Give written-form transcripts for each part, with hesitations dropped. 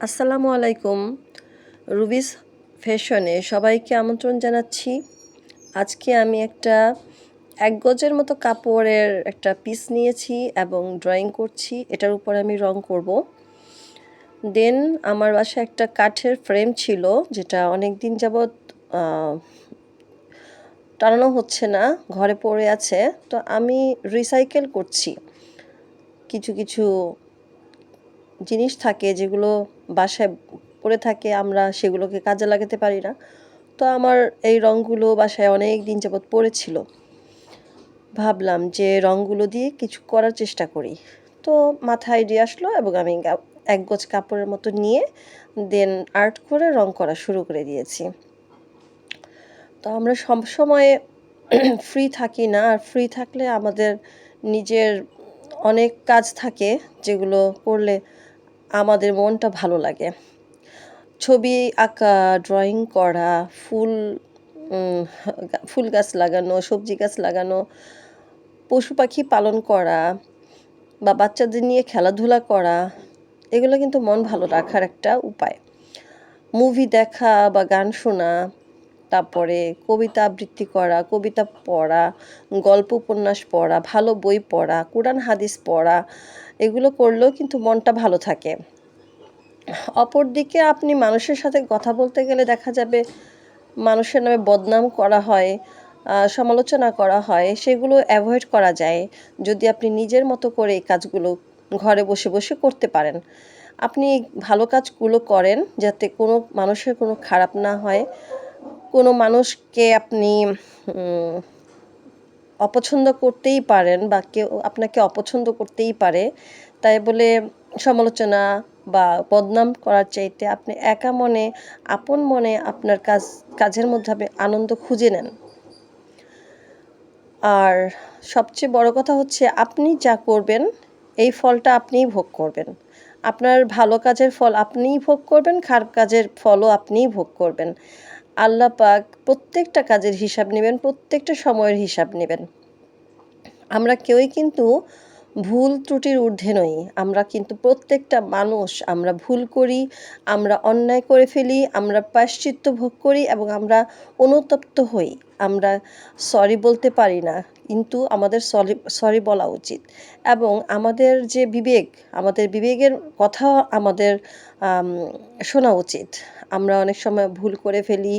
আসসালামু আলাইকুম। রুবিস ফ্যাশনে সবাইকে আমন্ত্রণ জানাচ্ছি। আজকে আমি একটা ১ গজের মতো কাপড়ের একটা পিস নিয়েছি এবং ড্রয়িং করছি। এটার উপর আমি রং করব। দেন আমার বাসায় একটা কাঠের ফ্রেম ছিল, যেটা অনেক দিন যাবৎ আ টানানো হচ্ছে না, ঘরে পড়ে আছে। তো আমি রিসাইকেল করছি। কিছু জিনিস থাকে যেগুলো বাসায় পড়ে থাকে, আমরা সেগুলোকে কাজে লাগাতে পারি না। তো আমার এই রঙগুলো বাসায় অনেক দিন যাবৎ পড়ে ছিল। ভাবলাম যে রঙগুলো দিয়ে কিছু করার চেষ্টা করি। তো মাথায় আইডিয়া আসলো এবং আমি ১ গজ কাপড়ের মতো নিয়ে দেন আর্ট করে রং করা শুরু করে দিয়েছি। তো আমরা সবসময় ফ্রি থাকি না, আর ফ্রি থাকলে আমাদের নিজের অনেক কাজ থাকে যেগুলো করলে আমাদের মনটা ভালো লাগে। ছবি আঁকা, ড্রয়িং করা, ফুল গাছ লাগানো, সবজি গাছ লাগানো, পশু পাখি পালন করা বা বাচ্চাদের নিয়ে খেলাধুলা করা, এগুলো কিন্তু মন ভালো রাখার একটা উপায়। মুভি দেখা বা গান শোনা, তারপরে কবিতা আবৃত্তি করা, কবিতা পড়া, গল্প উপন্যাস পড়া, ভালো বই পড়া, কোরআন হাদিস পড়া, এগুলো করলেও কিন্তু মনটা ভালো থাকে। অপরদিকে আপনি মানুষের সাথে কথা বলতে গেলে দেখা যাবে মানুষের নামে বদনাম করা হয়, সমালোচনা করা হয়, সেগুলো অ্যাভয়েড করা যায় যদি আপনি নিজের মতো করে এই কাজগুলো ঘরে বসে বসে করতে পারেন। আপনি ভালো কাজগুলো করেন যাতে কোনো মানুষের কোনো খারাপ না হয়, কোনো মানুষকে আপনি উম অপছন্দ করতেই পারেন বা কেউ আপনাকে অপছন্দ করতেই পারে। তাই বলে সমালোচনা বা বদনাম করার চাইতে আপনি একা মনে, আপন মনে আপনার কাজের মধ্যে আপনি আনন্দ খুঁজে নেন। আর সবচেয়ে বড় কথা হচ্ছে আপনি যা করবেন এই ফলটা আপনিই ভোগ করবেন। আপনার ভালো কাজের ফল আপনিই ভোগ করবেন, খারাপ কাজের ফলও আপনিই ভোগ করবেন। আল্লাহ পাক প্রত্যেকটা কাজের হিসাব নেবেন, প্রত্যেকটা সময়ের হিসাব নেবেন। আমরা কেউই কিন্তু ভুল ত্রুটির ঊর্ধ্বে নই। আমরা কিন্তু প্রত্যেকটা মানুষ, আমরা ভুল করি, আমরা অন্যায় করে ফেলি, আমরা প্রায়শ্চিত্ত ভোগ করি এবং আমরা অনুতপ্ত হই। আমরা সরি বলতে পারি না, কিন্তু আমাদের সরি বলা উচিত। এবং আমাদের যে বিবেক, আমাদের বিবেকের কথা আমাদের আম শোনা উচিত। আমরা অনেক সময় ভুল করে ফেলি,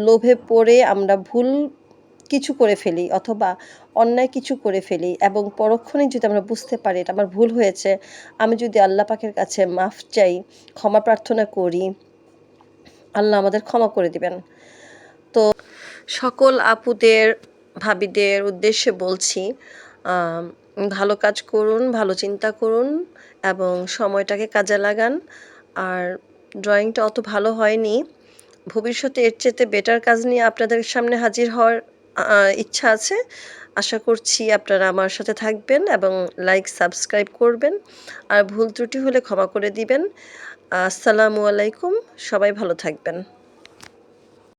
লোভে পড়ে আমরা ভুল কিছু করে ফেলি অথবা অন্যায় কিছু করে ফেলি এবং পরক্ষণেই যদি আমরা বুঝতে পারি এটা আমার ভুল হয়েছে, আমি যদি আল্লাহ পাকের কাছে মাফ চাই, ক্ষমা প্রার্থনা করি, আল্লাহ আমাদের ক্ষমা করে দিবেন। তো সকল আপুদের, ভাবিদের উদ্দেশ্যে বলছি, আম ভালো কাজ করুন, ভালো চিন্তা করুন এবং সময়টাকে কাজে লাগান। আর ড্রয়িংটা অত ভালো হয়নি। ভবিষ্যতে এর চেয়ে বেটার কাজ নিয়ে আপনাদের সামনে হাজির হওয়ার ইচ্ছা আছে। আশা করছি আপনারা আমার সাথে থাকবেন এবং লাইক, সাবস্ক্রাইব করবেন। আর ভুল ত্রুটি হলে ক্ষমা করে দিবেন। আসসালামু আলাইকুম। সবাই ভালো থাকবেন।